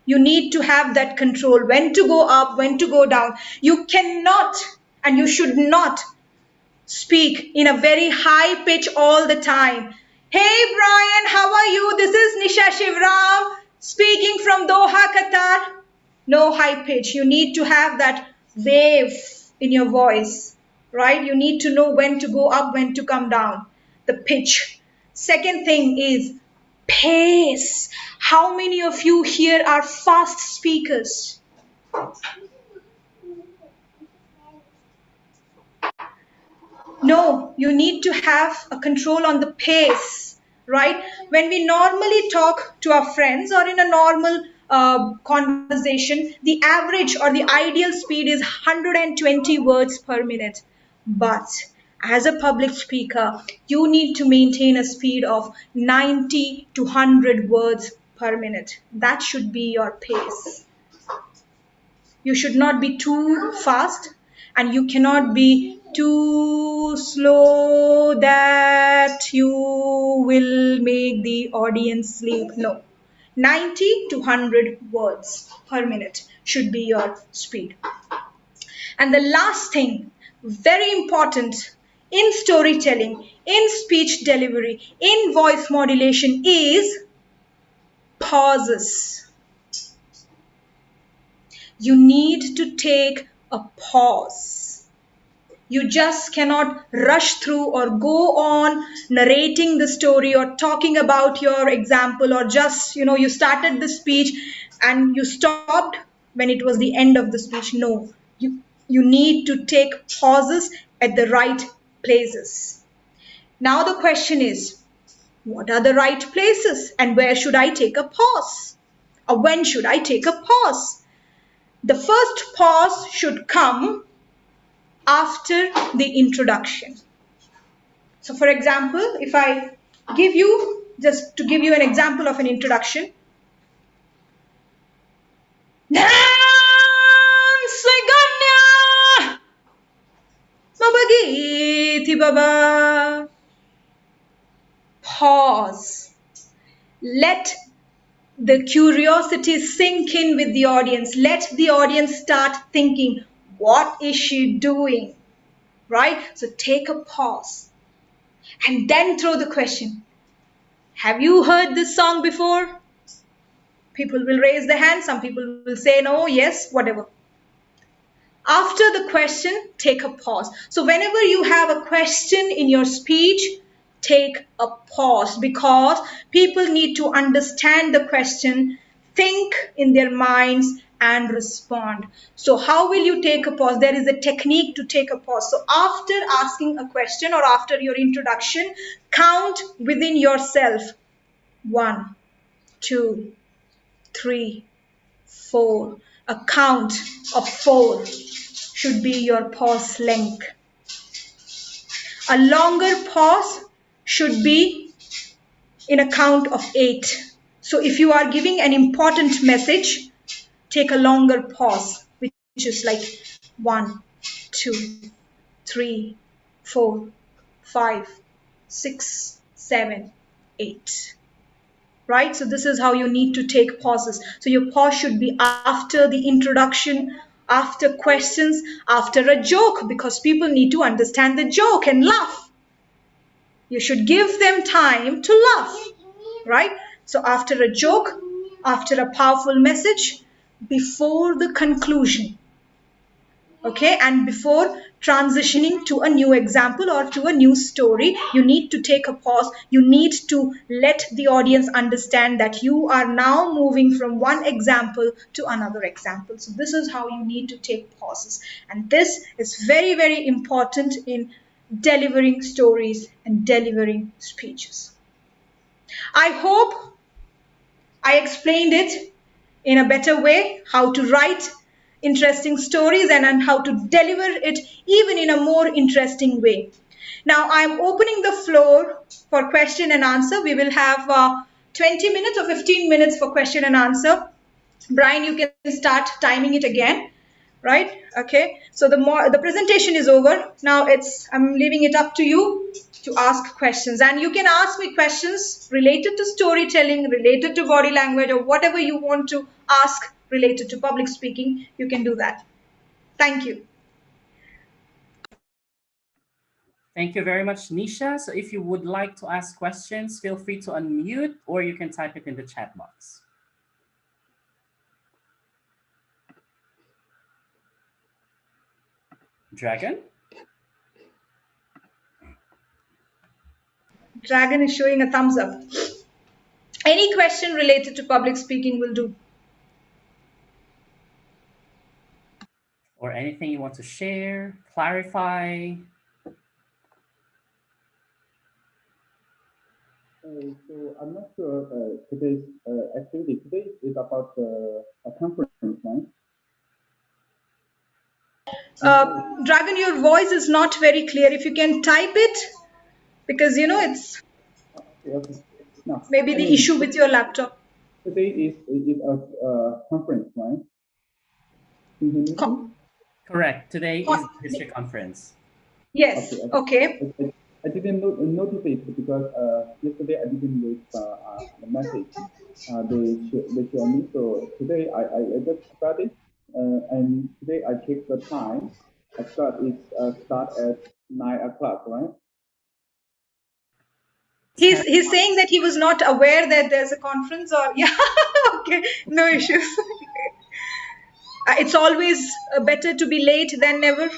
You need to have that control, when to go up, when to go down. You cannot and you should not speak in a very high pitch all the time. "Hey Brian, how are you? This is Nisha Shivram speaking from Doha, Qatar." No high pitch. You need to have that wave in your voice, right? You need to know when to go up, when to come down. The pitch. Second thing is pace. How many of you here are fast speakers? No, you need to have a control on the pace, right? When we normally talk to our friends or in a normal conversation, the average or the ideal speed is 120 words per minute. But as a public speaker, you need to maintain a speed of 90 to 100 words per minute. That should be your pace. You should not be too fast and you cannot be too slow that you will make the audience sleep. No. 90 to 100 words per minute should be your speed. And the last thing, very important in storytelling, in speech delivery, in voice modulation is pauses. You need to take a pause. You just cannot rush through or go on narrating the story or talking about your example, or just, you started the speech and you stopped when it was the end of the speech. No, you need to take pauses at the right places. Now the question is, what are the right places and where should I take a pause? Or when should I take a pause? The first pause should come after the introduction. So for example, if I give you, just to give you an example of an introduction. Pause. Let the curiosity sink in with the audience. Let the audience start thinking, what is she doing? Right? So take a pause and then throw the question. Have you heard this song before? People will raise their hand. Some people will say no, yes, whatever. After the question, take a pause. So whenever you have a question in your speech, take a pause, because people need to understand the question, think in their minds and respond. So how will you take a pause? There is a technique to take a pause. So after asking a question or after your introduction, count within yourself. 1, 2, 3, 4. A count of 4 should be your pause length. A longer pause should be in a count of 8. So if you are giving an important message, take a longer pause, which is like 1, 2, 3, 4, 5, 6, 7, 8. Right? So this is how you need to take pauses. So your pause should be after the introduction, after questions, after a joke, because people need to understand the joke and laugh. You should give them time to laugh, right? So after a joke, after a powerful message, before the conclusion. Okay, and before transitioning to a new example or to a new story, you need to take a pause. You need to let the audience understand that you are now moving from one example to another example. So this is how you need to take pauses, and this is very, very important in delivering stories and delivering speeches. I hope I explained it in a better way, how to write interesting stories and how to deliver it even in a more interesting way. Now I'm opening the floor for question and answer. We will have 20 minutes or 15 minutes for question and answer. Brian, you can start timing it again, right? Okay, so the presentation is over. Now I'm leaving it up to you to ask questions, and you can ask me questions related to storytelling, related to body language, or whatever you want to ask related to public speaking. You can do that. Thank you. Thank you very much, Nisha. So if you would like to ask questions, feel free to unmute or you can type it in the chat box. Dragon? Dragon is showing a thumbs up. Any question related to public speaking will do. Or anything you want to share, clarify? So I'm not sure today's activity today is about a conference, right? Dragon, your voice is not very clear. If you can type it, because it's Okay, okay. Now, maybe I the mean, issue with your laptop. today is a conference, right? Can you hear me, please? Co- Correct. Today is co- the history conference. Okay, yes, okay. okay. I didn't notice it because yesterday I didn't read the message they showed me. So today I just got it, and today I checked the time. I thought it's start at 9 o'clock, right? He's 10. he's saying that he was not aware that there's a conference, or yeah, okay, no issues. It's always better to be late than never.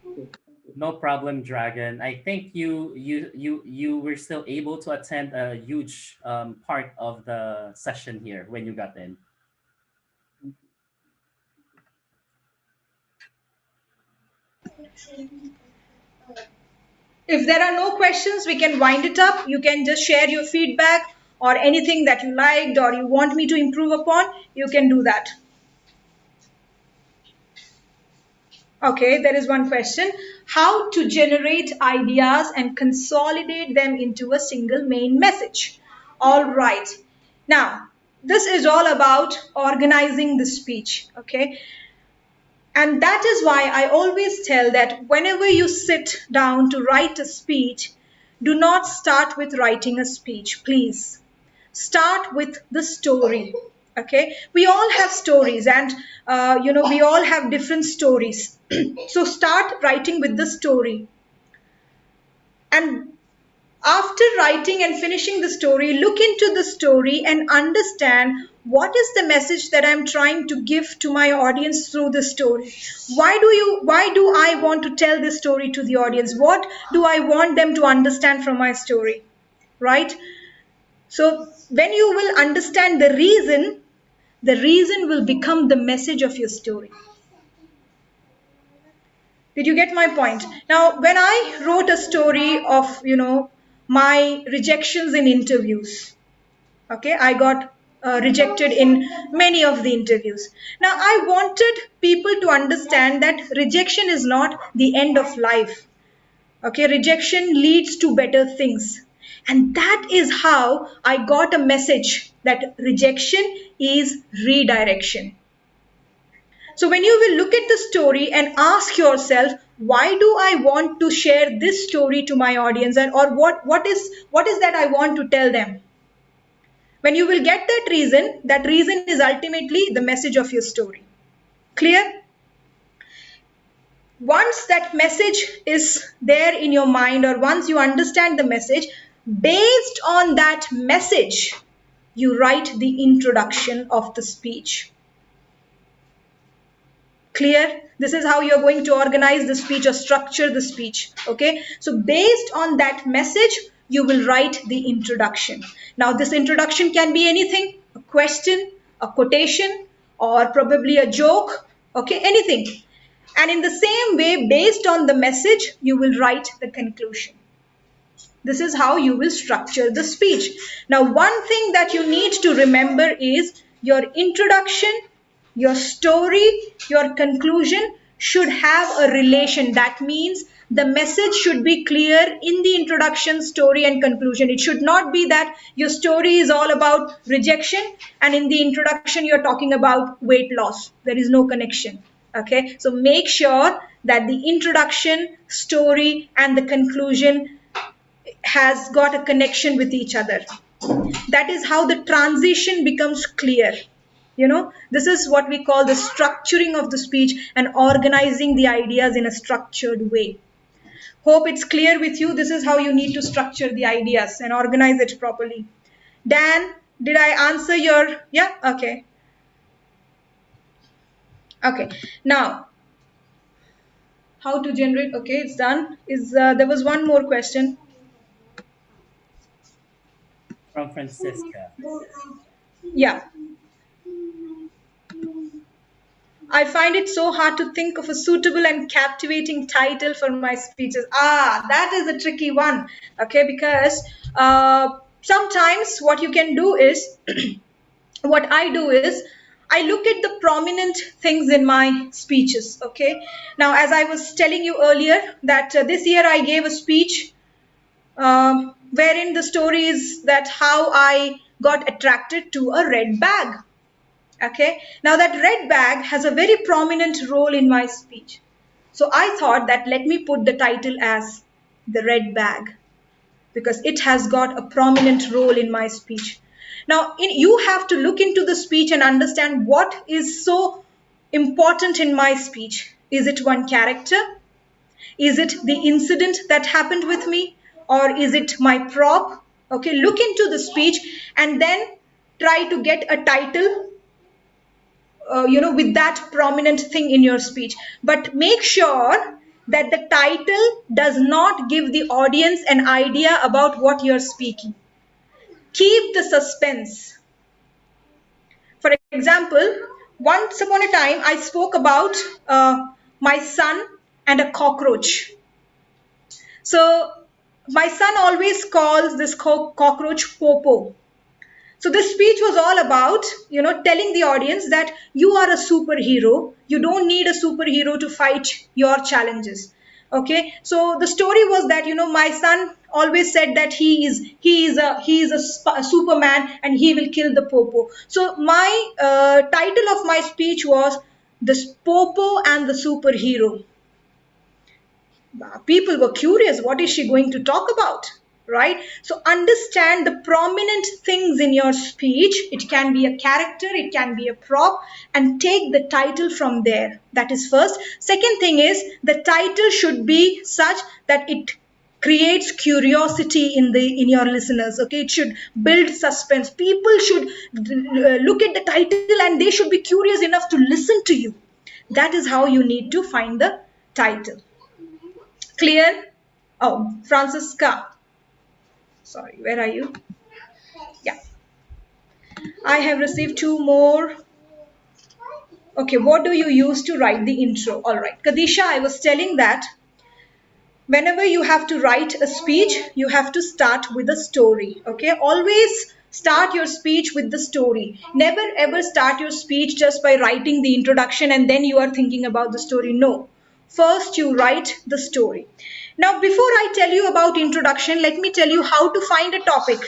Okay, thank you. No problem, Dragon. I think you were still able to attend a huge part of the session here when you got in. If there are no questions, we can wind it up. You can just share your feedback or anything that you liked or you want me to improve upon. You can do that. Okay, there is one question. How to generate ideas and consolidate them into a single main message. All right. Now, this is all about organizing the speech. Okay. And that is why I always tell that whenever you sit down to write a speech, do not start with writing a speech, please. Start with the story. Okay, we all have stories, and we all have different stories. So start writing with the story, and after writing and finishing the story, look into the story and understand what is the message that I'm trying to give to my audience through the story. Why do I want to tell this story to the audience? What do I want them to understand from my story? Right? So when you will understand the reason will become the message of your story. Did you get my point? Now, when I wrote a story of, my rejections in interviews, okay, I got rejected in many of the interviews. Now, I wanted people to understand that rejection is not the end of life. Okay, rejection leads to better things. And that is how I got a message that rejection is redirection. So when you will look at the story and ask yourself, why do I want to share this story to my audience, and or what is that I want to tell them? When you will get that reason is ultimately the message of your story. Clear? Once that message is there in your mind, or once you understand the message, based on that message, you write the introduction of the speech. Clear? This is how you're going to organize the speech or structure the speech. Okay, so based on that message, you will write the introduction. Now this introduction can be anything: a question, a quotation, or probably a joke. Okay, anything. And in the same way, based on the message, you will write the conclusion. This is how you will structure the speech. Now, one thing that you need to remember is your introduction, your story, your conclusion should have a relation. That means the message should be clear in the introduction, story, and conclusion. It should not be that your story is all about rejection and in the introduction you're talking about weight loss. There is no connection. Okay, so make sure that the introduction, story, and the conclusion has got a connection with each other. That is how the transition becomes clear. This is what we call the structuring of the speech and organizing the ideas in a structured way. Hope it's clear with you. This is how you need to structure the ideas and organize it properly. Dan, did I answer your? Yeah, okay. Okay, now how to generate? Okay, it's done. Is There was one more question From Francisca. yeah. I find it so hard to think of a suitable and captivating title for my speeches. That is a tricky one. Okay, because sometimes what you can do is, what I do is, I look at the prominent things in my speeches. Okay. Now, as I was telling you earlier, that this year I gave a speech wherein the story is that how I got attracted to a red bag. Okay. Now, that red bag has a very prominent role in my speech. So I thought that let me put the title as the red bag, because it has got a prominent role in my speech. Now, you have to look into the speech and understand what is so important in my speech. Is it one character? Is it the incident that happened with me? Or is it my prop? Okay, look into the speech and then try to get a title with that prominent thing in your speech. But make sure that the title does not give the audience an idea about what you're speaking. Keep the suspense. For example, once upon a time I spoke about my son and a cockroach. So my son always calls this cockroach Popo. So this speech was all about, telling the audience that you are a superhero. You don't need a superhero to fight your challenges. Okay. So the story was that, my son always said that he is a Superman and he will kill the Popo. So my title of my speech was this Popo and the superhero. People were curious, what is she going to talk about, right? So understand the prominent things in your speech. It can be a character, it can be a prop, and take the title from there. That is first. Second thing is, the title should be such that it creates curiosity in your listeners. Okay, it should build suspense. People should look at the title and they should be curious enough to listen to you. That is how you need to find the title. Clear? Oh, Francisca. Sorry, where are you? Yeah. I have received two more. Okay, what do you use to write the intro? All right. Kadisha, I was telling that whenever you have to write a speech, you have to start with a story. Okay, always start your speech with the story. Never ever start your speech just by writing the introduction and then you are thinking about the story. No, first you write the story. Now, before I tell you about introduction, let me tell you how to find a topic.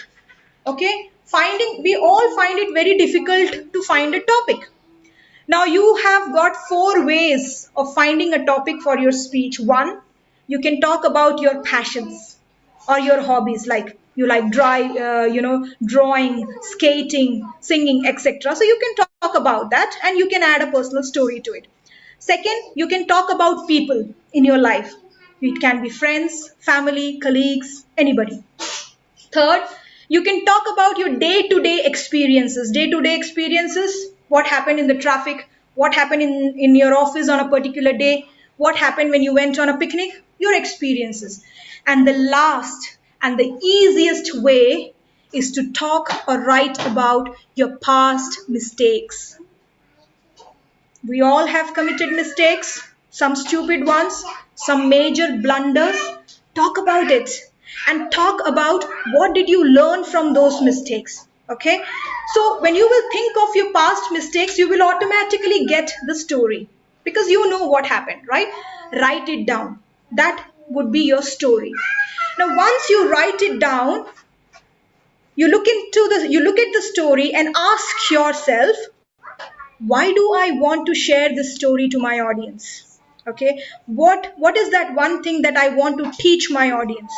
Okay, we all find it very difficult to find a topic. Now you have got four ways of finding a topic for your speech. One, you can talk about your passions or your hobbies, like you like drawing, skating, singing, etc. So you can talk about that and you can add a personal story to it. Second, you can talk about people in your life. It can be friends, family, colleagues, anybody. Third, you can talk about your day-to-day experiences. Day-to-day experiences, what happened in the traffic, what happened in your office on a particular day, what happened when you went on a picnic, your experiences. And the last and the easiest way is to talk or write about your past mistakes. We all have committed mistakes, some stupid ones, some major blunders. Talk about it and talk about what did you learn from those mistakes. Okay? So when you will think of your past mistakes, you will automatically get the story because you know what happened, right? Write it down. That would be your story. Now, once you write it down, you look at the story and ask yourself, why do I want to share this story to my audience? Okay, what is that one thing that I want to teach my audience?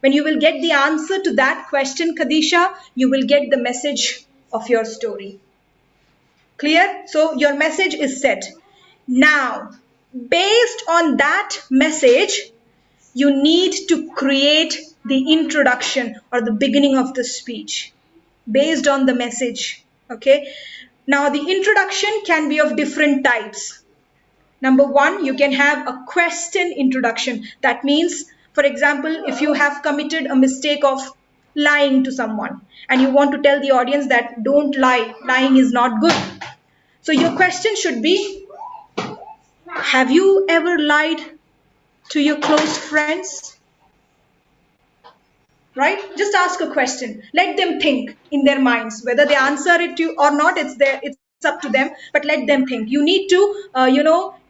When you will get the answer to that question, Kadisha, you will get the message of your story. Clear? So your message is set. Now, based on that message, you need to create the introduction or the beginning of the speech based on the message. Okay. Now, the introduction can be of different types. Number one, you can have a question introduction. That means, for example, if you have committed a mistake of lying to someone and you want to tell the audience that don't lie, lying is not good. So your question should be, have you ever lied to your close friends? Right? Just ask a question. Let them think in their minds. Whether they answer it to you or not, it's up to them, but let them think. You need to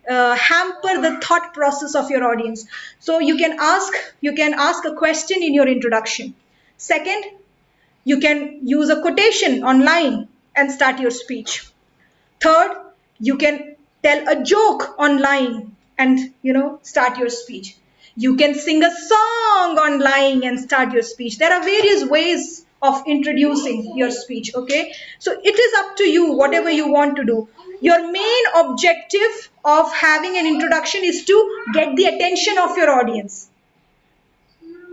hamper the thought process of your audience. So you can ask a question in your introduction. Second, you can use a quotation online and start your speech. Third, you can tell a joke online and start your speech. You can sing a song online and start your speech. There are various ways of introducing your speech, okay? So it is up to you, whatever you want to do. Your main objective of having an introduction is to get the attention of your audience.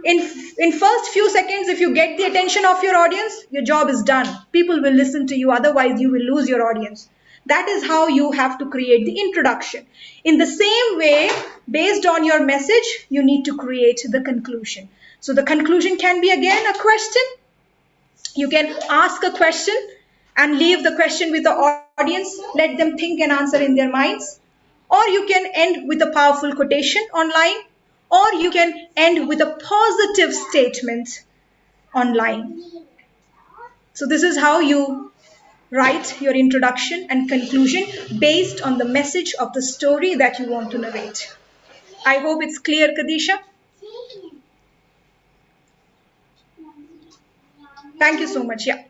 In first few seconds, if you get the attention of your audience, your job is done. People will listen to you, otherwise you will lose your audience. That is how you have to create the introduction. In the same way, based on your message, you need to create the conclusion. So the conclusion can be again a question. You can ask a question and leave the question with the audience, let them think and answer in their minds. Or you can end with a powerful quotation online, or you can end with a positive statement online. So, this is how you write your introduction and conclusion based on the message of the story that you want to narrate. I hope it's clear, Kadisha. Thank you so much. Yeah.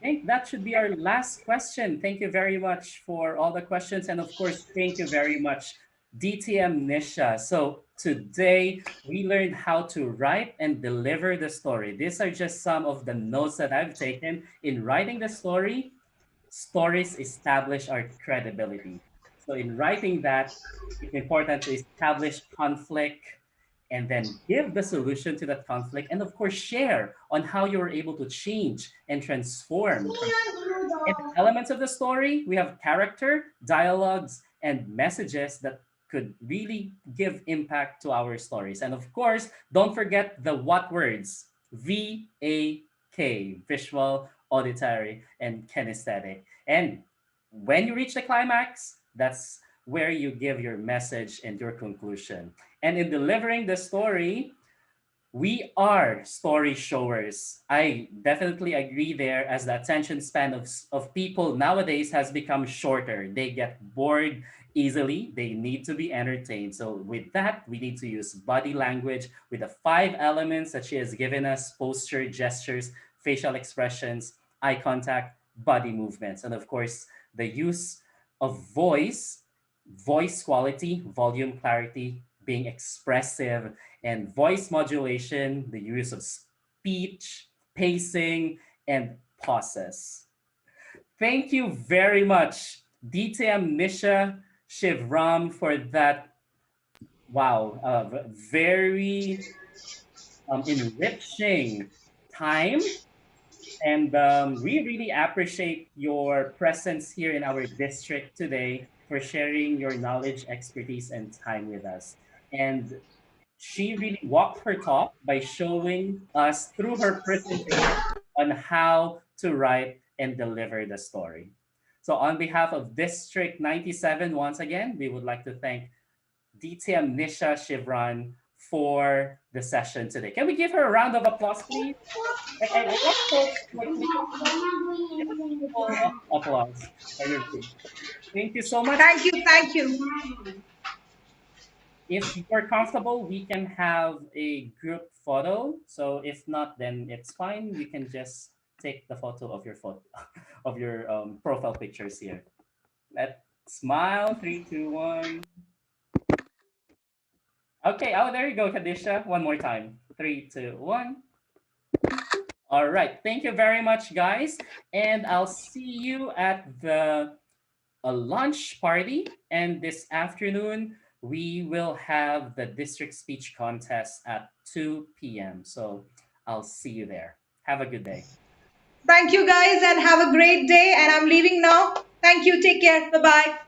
Okay, that should be our last question. Thank you very much for all the questions. And of course, thank you very much, DTM Nisha. So today we learned how to write and deliver the story. These are just some of the notes that I've taken in writing the story. Stories establish our credibility. So in writing that, it's important to establish conflict and then give the solution to that conflict, and of course share on how you were able to change and transform from in the elements of the story. We have character, dialogues, and messages that could really give impact to our stories. And of course, don't forget the what words: VAK, visual, auditory, and kinesthetic. And when you reach the climax, that's where you give your message and your conclusion. And in delivering the story, we are story showers. I definitely agree there, as the attention span of people nowadays has become shorter. They get bored easily. They need to be entertained. So with that, we need to use body language with the five elements that she has given us: posture, gestures, facial expressions, eye contact, body movements. And of course, the use of voice quality, volume, clarity, being expressive, and voice modulation, the use of speech, pacing, and pauses. Thank you very much, DTM Nisha Shivram, for that. Wow, very enriching time. And we really appreciate your presence here in our district today, for sharing your knowledge, expertise, and time with us. And she really walked her talk by showing us through her presentation on how to write and deliver the story. So, on behalf of District 97, once again, we would like to thank DTM Nisha Shivran for the session today. Can we give her a round of applause, please? I want folks to like make a full applause for your group. Thank you so much. Thank you. Thank you. If you're comfortable, we can have a group photo. So if not, then it's fine. We can just take the photo of your photo of your profile pictures here. Let's smile. Three, two, one. Okay. Oh, there you go, Kadisha. One more time. Three, two, one. All right. Thank you very much, guys. And I'll see you at the a lunch party. And this afternoon, we will have the district speech contest at 2 p.m. So I'll see you there. Have a good day. Thank you, guys, and have a great day. And I'm leaving now. Thank you. Take care. Bye bye.